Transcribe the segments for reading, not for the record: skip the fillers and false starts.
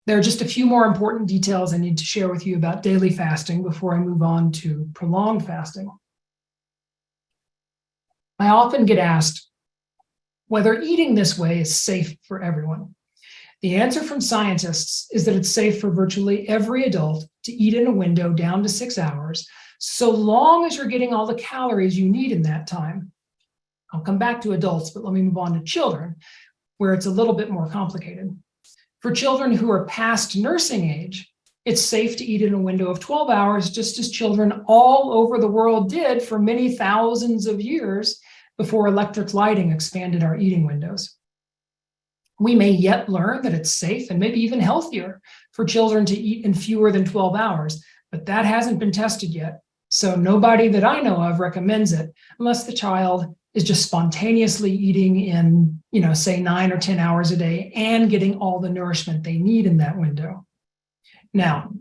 There are just a few more important details I need to share with you about daily fasting before I move on to prolonged fasting. I often get asked whether eating this way is safe for everyone. The answer from scientists is that it's safe for virtually every adult to eat in a window down to 6 hours, so long as you're getting all the calories you need in that time. I'll come back to adults, but let me move on to children, where it's a little bit more complicated. For children who are past nursing age, it's safe to eat in a window of 12 hours, just as children all over the world did for many thousands of years before electric lighting expanded our eating windows. We may yet learn that it's safe and maybe even healthier for children to eat in fewer than 12 hours, but that hasn't been tested yet. So nobody that I know of recommends it unless the child is just spontaneously eating in, say 9 or 10 hours a day and getting all the nourishment they need in that window. Now,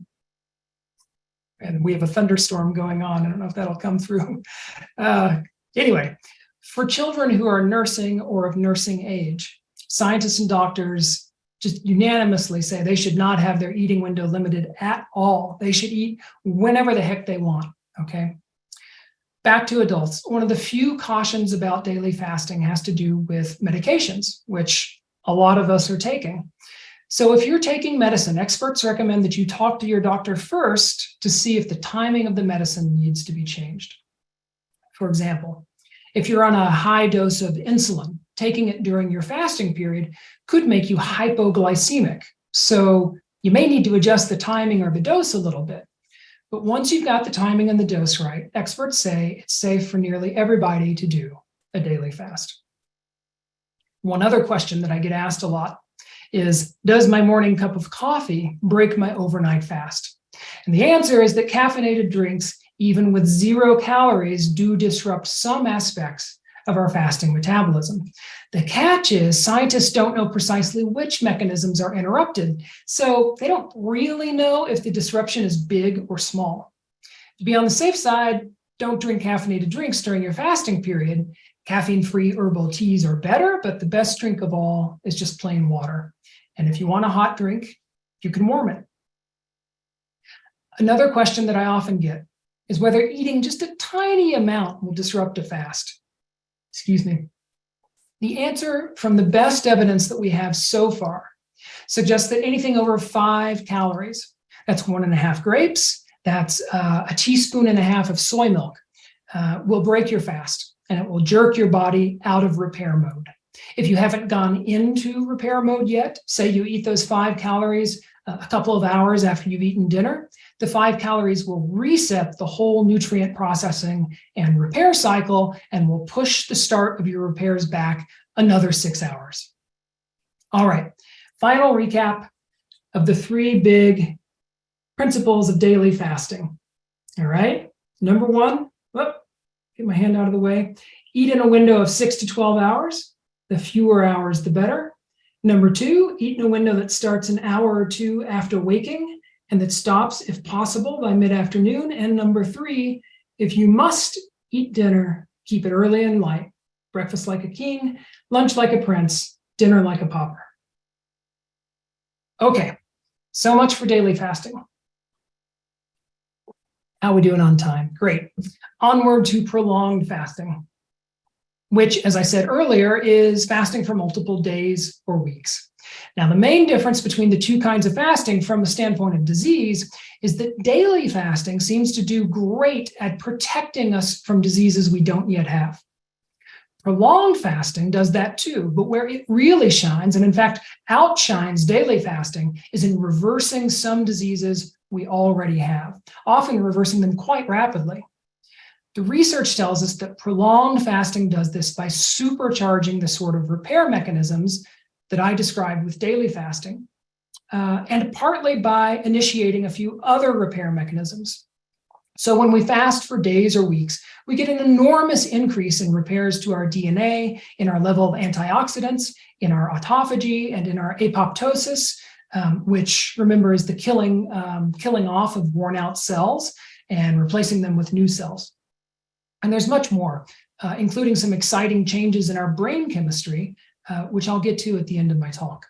and we have a thunderstorm going on. I don't know if that'll come through. Anyway, for children who are nursing or of nursing age, scientists and doctors just unanimously say they should not have their eating window limited at all. They should eat whenever the heck they want, okay? Back to adults. One of the few cautions about daily fasting has to do with medications, which a lot of us are taking. So if you're taking medicine, experts recommend that you talk to your doctor first to see if the timing of the medicine needs to be changed. For example, if you're on a high dose of insulin, taking it during your fasting period could make you hypoglycemic. So you may need to adjust the timing or the dose a little bit. But once you've got the timing and the dose right, experts say it's safe for nearly everybody to do a daily fast. One other question that I get asked a lot is, does my morning cup of coffee break my overnight fast? And the answer is that caffeinated drinks, even with 0 calories, do disrupt some aspects of our fasting metabolism. The catch is scientists don't know precisely which mechanisms are interrupted, so they don't really know if the disruption is big or small. To be on the safe side, don't drink caffeinated drinks during your fasting period. Caffeine-free herbal teas are better, but the best drink of all is just plain water. And if you want a hot drink, you can warm it. Another question that I often get is whether eating just a tiny amount will disrupt a fast. Excuse me. The answer from the best evidence that we have so far suggests that anything over 5 calories, that's 1.5 grapes, that's a teaspoon and a half of soy milk, will break your fast, and it will jerk your body out of repair mode. If you haven't gone into repair mode yet, say you eat those 5 calories a couple of hours after you've eaten dinner, the 5 calories will reset the whole nutrient processing and repair cycle and will push the start of your repairs back another 6 hours. All right, final recap of the 3 big principles of daily fasting. All right, number 1, get my hand out of the way, eat in a window of 6 to 12 hours. The fewer hours, the better. Number 2, eat in a window that starts an hour or 2 after waking and that stops, if possible, by mid-afternoon. And number 3, if you must eat dinner, keep it early and light. Breakfast like a king, lunch like a prince, dinner like a pauper. Okay, so much for daily fasting. How are we doing on time? Great. Onward to prolonged fasting, which, as I said earlier, is fasting for multiple days or weeks. Now, the main difference between the 2 kinds of fasting from the standpoint of disease is that daily fasting seems to do great at protecting us from diseases we don't yet have. Prolonged fasting does that too, but where it really shines, and in fact outshines daily fasting, is in reversing some diseases we already have, often reversing them quite rapidly. The research tells us that prolonged fasting does this by supercharging the sort of repair mechanisms that I described with daily fasting, and partly by initiating a few other repair mechanisms. So when we fast for days or weeks, we get an enormous increase in repairs to our DNA, in our level of antioxidants, in our autophagy, and in our apoptosis, which, remember, is the killing off of worn out cells and replacing them with new cells. And there's much more, including some exciting changes in our brain chemistry, which I'll get to at the end of my talk.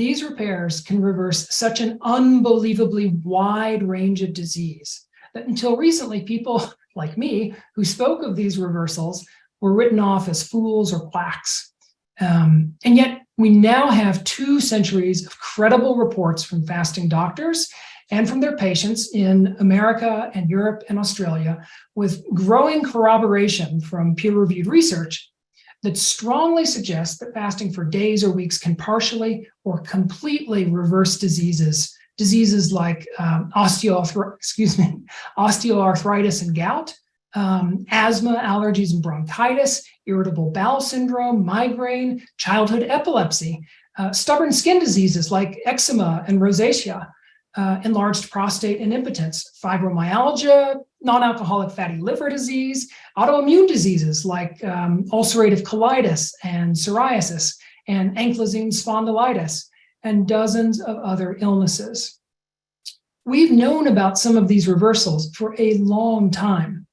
These repairs can reverse such an unbelievably wide range of disease that until recently, people like me who spoke of these reversals were written off as fools or quacks. And yet we now have 2 centuries of credible reports from fasting doctors and from their patients in America and Europe and Australia, with growing corroboration from peer-reviewed research that strongly suggests that fasting for days or weeks can partially or completely reverse diseases like osteoarthritis and gout, asthma, allergies and bronchitis, irritable bowel syndrome, migraine, childhood epilepsy, stubborn skin diseases like eczema and rosacea, enlarged prostate and impotence, fibromyalgia, non-alcoholic fatty liver disease, autoimmune diseases like ulcerative colitis and psoriasis, and ankylosing spondylitis, and dozens of other illnesses. We've known about some of these reversals for a long time.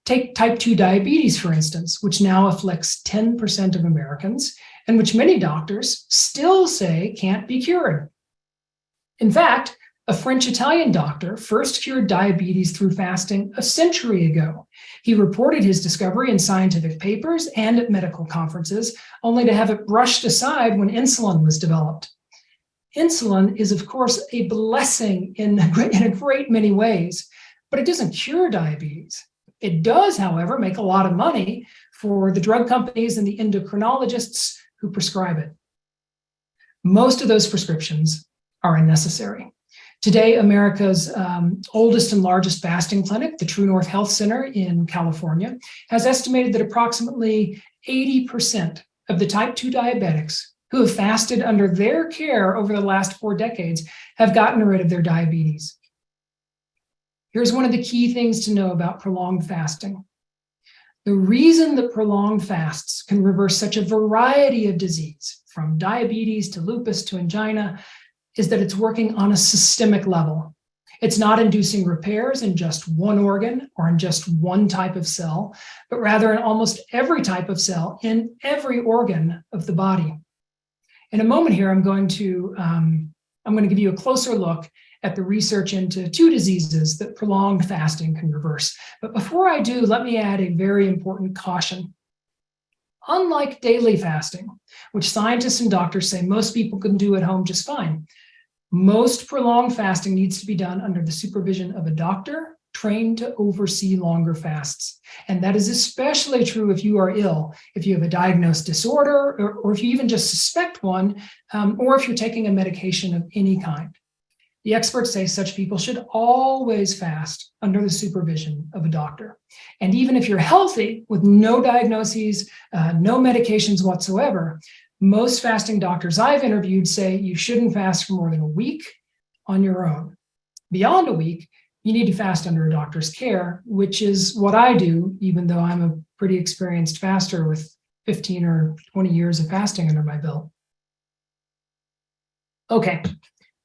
Take type 2 diabetes, for instance, which now afflicts 10% of Americans, and which many doctors still say can't be cured. In fact, a French-Italian doctor first cured diabetes through fasting a century ago. He reported his discovery in scientific papers and at medical conferences, only to have it brushed aside when insulin was developed. Insulin is, of course, a blessing in a great many ways, but it doesn't cure diabetes. It does, however, make a lot of money for the drug companies and the endocrinologists who prescribe it. Most of those prescriptions are unnecessary. Today, America's oldest and largest fasting clinic, the True North Health Center in California, has estimated that approximately 80% of the type 2 diabetics who have fasted under their care over the last 4 decades have gotten rid of their diabetes. Here's one of the key things to know about prolonged fasting. The reason that prolonged fasts can reverse such a variety of disease, from diabetes to lupus to angina, is that it's working on a systemic level. It's not inducing repairs in just one organ or in just one type of cell, but rather in almost every type of cell in every organ of the body. In a moment here, I'm going to give you a closer look at the research into 2 diseases that prolonged fasting can reverse. But before I do, let me add a very important caution. Unlike daily fasting, which scientists and doctors say most people can do at home just fine, most prolonged fasting needs to be done under the supervision of a doctor trained to oversee longer fasts. And that is especially true if you are ill, if you have a diagnosed disorder, or if you even just suspect one, or if you're taking a medication of any kind. The experts say such people should always fast under the supervision of a doctor. And even if you're healthy with no diagnoses, no medications whatsoever, most fasting doctors I've interviewed say you shouldn't fast for more than a week on your own. Beyond a week, you need to fast under a doctor's care, which is what I do, even though I'm a pretty experienced faster with 15 or 20 years of fasting under my belt. Okay,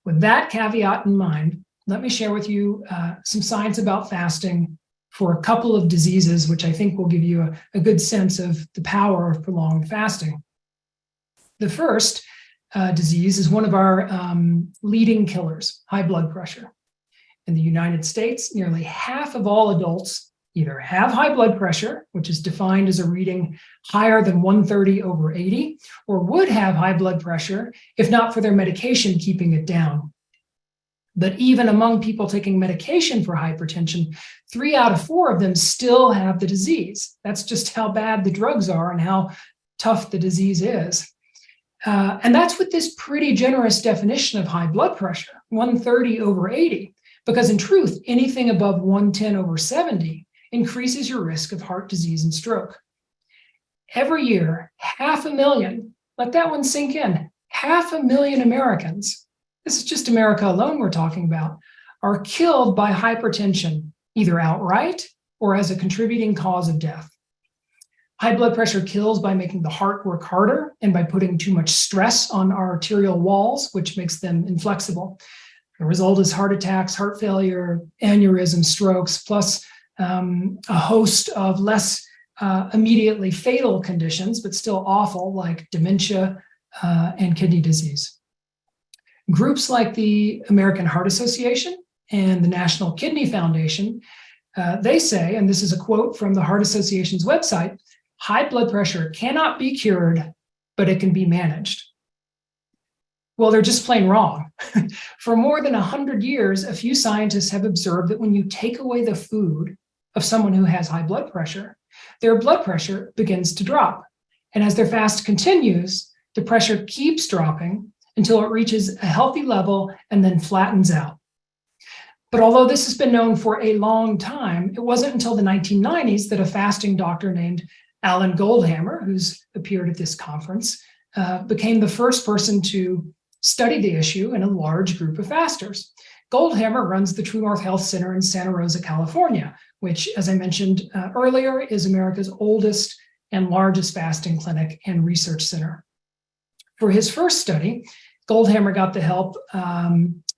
with that caveat in mind, let me share with you some science about fasting for a couple of diseases, which I think will give you a good sense of the power of prolonged fasting. The first disease is one of our leading killers, high blood pressure. In the United States, nearly half of all adults either have high blood pressure, which is defined as a reading higher than 130/80, or would have high blood pressure if not for their medication keeping it down. But even among people taking medication for hypertension, 3 out of 4 of them still have the disease. That's just how bad the drugs are and how tough the disease is. And that's with this pretty generous definition of high blood pressure, 130/80, because in truth, anything above 110/70 increases your risk of heart disease and stroke. Every year, 500,000, let that one sink in, 500,000 Americans, this is just America alone we're talking about, are killed by hypertension, either outright or as a contributing cause of death. High blood pressure kills by making the heart work harder and by putting too much stress on our arterial walls, which makes them inflexible. The result is heart attacks, heart failure, aneurysms, strokes, plus a host of less immediately fatal conditions, but still awful, like dementia and kidney disease. Groups like the American Heart Association and the National Kidney Foundation, they say, and this is a quote from the Heart Association's website, high blood pressure cannot be cured, but it can be managed. Well, they're just plain wrong. For more than 100 years, a few scientists have observed that when you take away the food of someone who has high blood pressure, their blood pressure begins to drop. And as their fast continues, the pressure keeps dropping until it reaches a healthy level and then flattens out. But although this has been known for a long time, it wasn't until the 1990s that a fasting doctor named Alan Goldhammer, who's appeared at this conference, became the first person to study the issue in a large group of fasters. Goldhammer runs the True North Health Center in Santa Rosa, California, which, as I mentioned earlier, is America's oldest and largest fasting clinic and research center. For his first study, Goldhammer got the help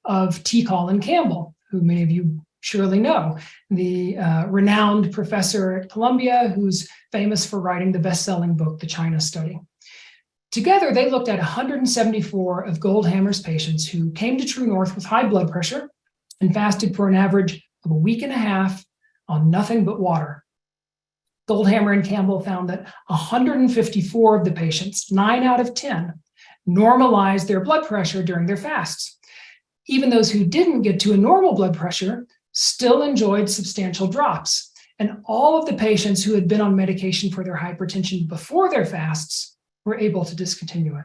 of T. Colin Campbell, who many of you surely know, the renowned professor at Columbia who's famous for writing the best-selling book, The China Study. Together, they looked at 174 of Goldhammer's patients who came to True North with high blood pressure and fasted for an average of a week and a half on nothing but water. Goldhammer and Campbell found that 154 of the patients, 9 out of 10, normalized their blood pressure during their fasts. Even those who didn't get to a normal blood pressure still enjoyed substantial drops. And all of the patients who had been on medication for their hypertension before their fasts were able to discontinue it.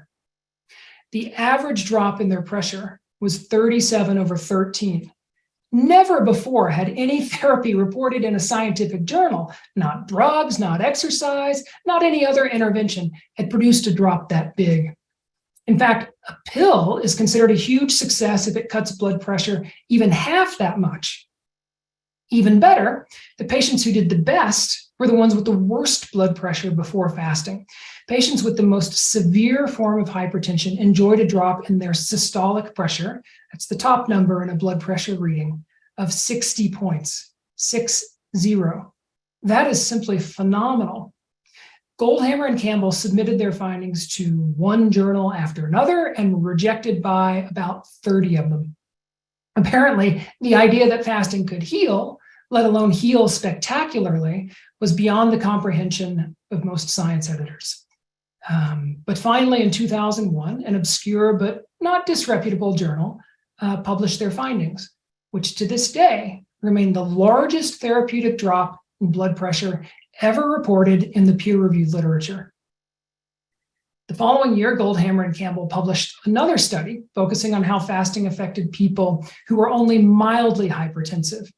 The average drop in their pressure was 37/13. Never before had any therapy reported in a scientific journal, not drugs, not exercise, not any other intervention, had produced a drop that big. In fact, a pill is considered a huge success if it cuts blood pressure even half that much. Even better, the patients who did the best were the ones with the worst blood pressure before fasting. Patients with the most severe form of hypertension enjoyed a drop in their systolic pressure, that's the top number in a blood pressure reading, of 60 points, 60. That is simply phenomenal. Goldhammer and Campbell submitted their findings to one journal after another and were rejected by about 30 of them. Apparently, the idea that fasting could heal, let alone heal spectacularly, was beyond the comprehension of most science editors. But finally, in 2001, an obscure but not disreputable journal published their findings, which to this day remain the largest therapeutic drop in blood pressure ever reported in the peer-reviewed literature. The following year, Goldhammer and Campbell published another study focusing on how fasting affected people who were only mildly hypertensive.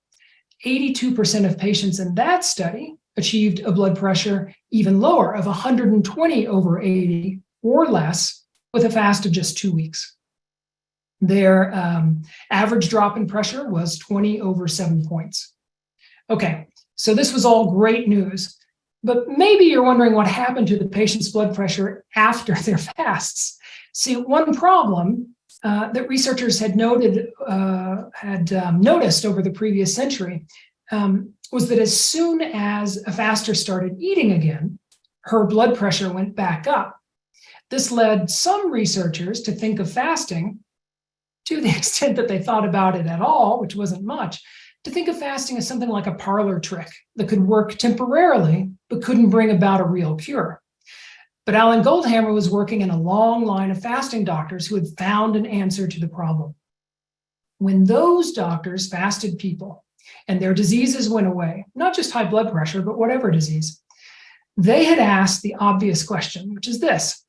82% of patients in that study achieved a blood pressure even lower of 120/80 or less with a fast of just 2 weeks. Their average drop in pressure was 20/7 points. Okay, so this was all great news, but maybe you're wondering what happened to the patient's blood pressure after their fasts. See, one problem that researchers had noticed over the previous century was that as soon as a faster started eating again, her blood pressure went back up. This led some researchers to think of fasting, to the extent that they thought about it at all, which wasn't much, to think of fasting as something like a parlor trick that could work temporarily, but couldn't bring about a real cure. But Alan Goldhammer was working in a long line of fasting doctors who had found an answer to the problem. When those doctors fasted people and their diseases went away, not just high blood pressure, but whatever disease, they had asked the obvious question, which is this: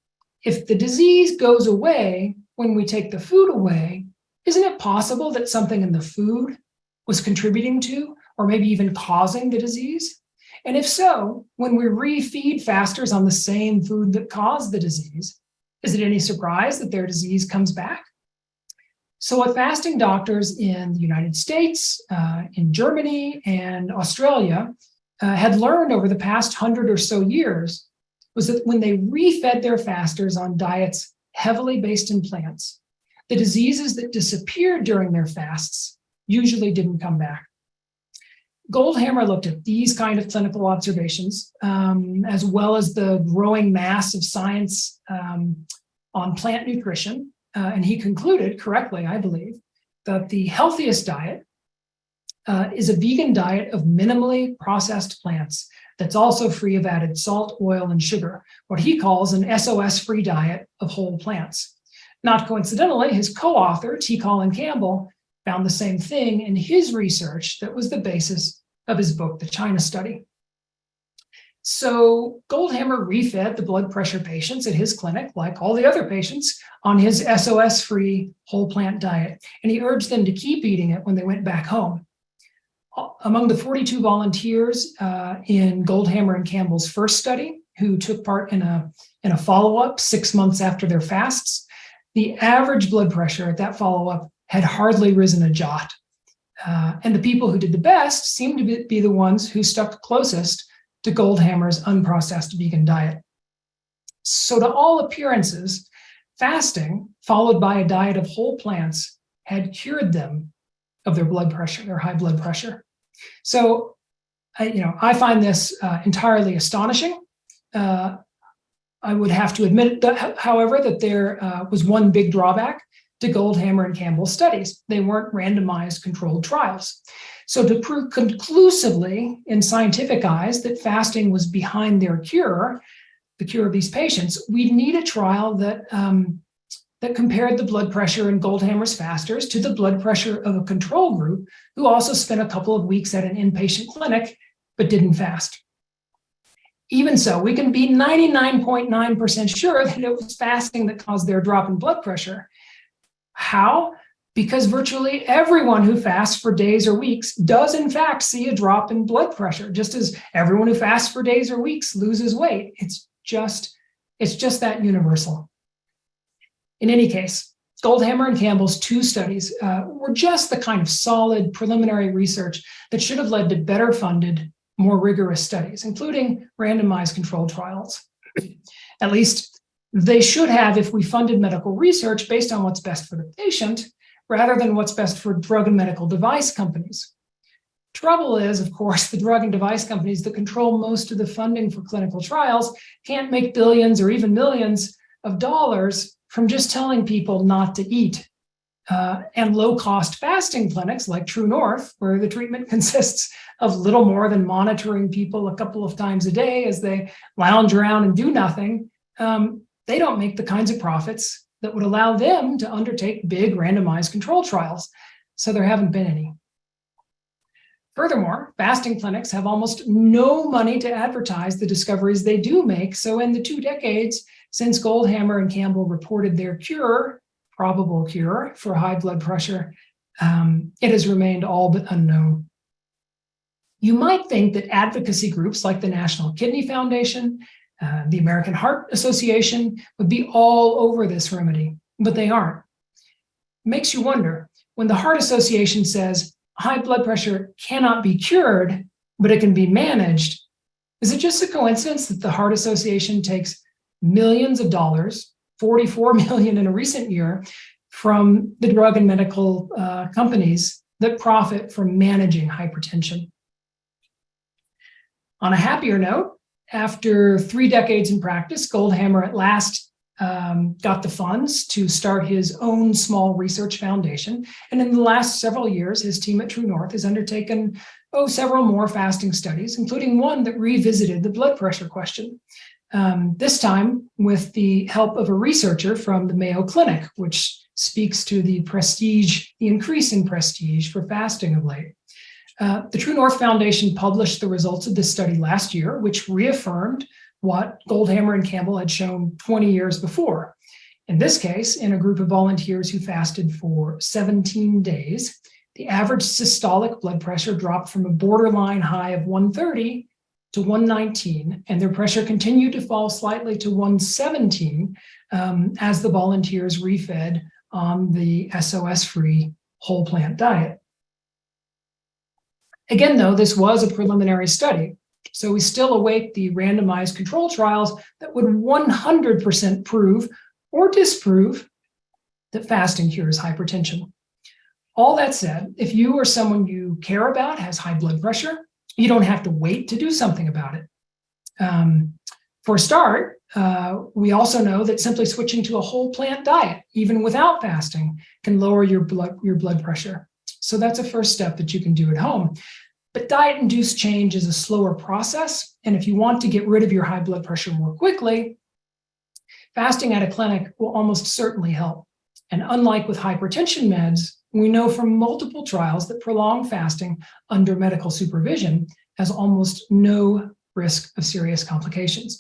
if the disease goes away when we take the food away, isn't it possible that something in the food was contributing to, or maybe even causing the disease? And if so, when we refeed fasters on the same food that caused the disease, is it any surprise that their disease comes back? So what fasting doctors in the United States, in Germany, and Australia had learned over the past 100 or so years was that when they refed their fasters on diets heavily based in plants, the diseases that disappeared during their fasts usually didn't come back. Goldhammer looked at these kind of clinical observations, as well as the growing mass of science on plant nutrition, and he concluded correctly, I believe, that the healthiest diet is a vegan diet of minimally processed plants that's also free of added salt, oil, and sugar, what he calls an SOS-free diet of whole plants. Not coincidentally, his co-author, T. Colin Campbell, found the same thing in his research that was the basis of his book, The China Study. So Goldhammer refed the blood pressure patients at his clinic, like all the other patients, on his SOS-free whole plant diet, and he urged them to keep eating it when they went back home. Among the 42 volunteers in Goldhammer and Campbell's first study, who took part in a follow-up 6 months after their fasts, the average blood pressure at that follow-up had hardly risen a jot. And the people who did the best seemed to be the ones who stuck closest to Goldhammer's unprocessed vegan diet. So to all appearances, fasting, followed by a diet of whole plants, had cured them of their blood pressure, their high blood pressure. So, I find this entirely astonishing. I would have to admit, however, that there was one big drawback to Goldhammer and Campbell's studies. They weren't randomized controlled trials. So to prove conclusively in scientific eyes that fasting was behind their cure, the cure of these patients, we'd need a trial that compared the blood pressure in Goldhammer's fasters to the blood pressure of a control group who also spent a couple of weeks at an inpatient clinic but didn't fast. Even so, we can be 99.9% sure that it was fasting that caused their drop in blood pressure. How? Because virtually everyone who fasts for days or weeks does in fact see a drop in blood pressure, just as everyone who fasts for days or weeks loses weight. It's just that universal. In any case, Goldhammer and Campbell's two studies were just the kind of solid preliminary research that should have led to better funded, more rigorous studies, including randomized controlled trials. At least they should have if we funded medical research based on what's best for the patient, rather than what's best for drug and medical device companies. Trouble is, of course, the drug and device companies that control most of the funding for clinical trials can't make billions or even millions of dollars from just telling people not to eat. And low-cost fasting clinics like True North, where the treatment consists of little more than monitoring people a couple of times a day as they lounge around and do nothing, they don't make the kinds of profits that would allow them to undertake big randomized control trials. So there haven't been any. Furthermore, fasting clinics have almost no money to advertise the discoveries they do make. So in the 2 decades since Goldhammer and Campbell reported their probable cure for high blood pressure, it has remained all but unknown. You might think that advocacy groups like the National Kidney Foundation, the American Heart Association would be all over this remedy, but they aren't. It makes you wonder, when the Heart Association says high blood pressure cannot be cured, but it can be managed, is it just a coincidence that the Heart Association takes millions of dollars, 44 million in a recent year, from the drug and medical companies that profit from managing hypertension? On a happier note, after 3 decades in practice, Goldhammer at last got the funds to start his own small research foundation. And in the last several years, his team at True North has undertaken several more fasting studies, including one that revisited the blood pressure question. This time with the help of a researcher from the Mayo Clinic, which speaks to the increase in prestige for fasting of late. The True North Foundation published the results of this study last year, which reaffirmed what Goldhammer and Campbell had shown 20 years before. In this case, in a group of volunteers who fasted for 17 days, the average systolic blood pressure dropped from a borderline high of 130 to 119, and their pressure continued to fall slightly to 117 as the volunteers refed on the SOS-free whole plant diet. Again, though, this was a preliminary study, so we still await the randomized control trials that would 100% prove or disprove that fasting cures hypertension. All that said, if you or someone you care about has high blood pressure, you don't have to wait to do something about it. For a start, We also know that simply switching to a whole plant diet, even without fasting, can lower your blood pressure. So that's a first step that you can do at home. But diet-induced change is a slower process, and if you want to get rid of your high blood pressure more quickly, fasting at a clinic will almost certainly help. And unlike with hypertension meds, we know from multiple trials that prolonged fasting under medical supervision has almost no risk of serious complications.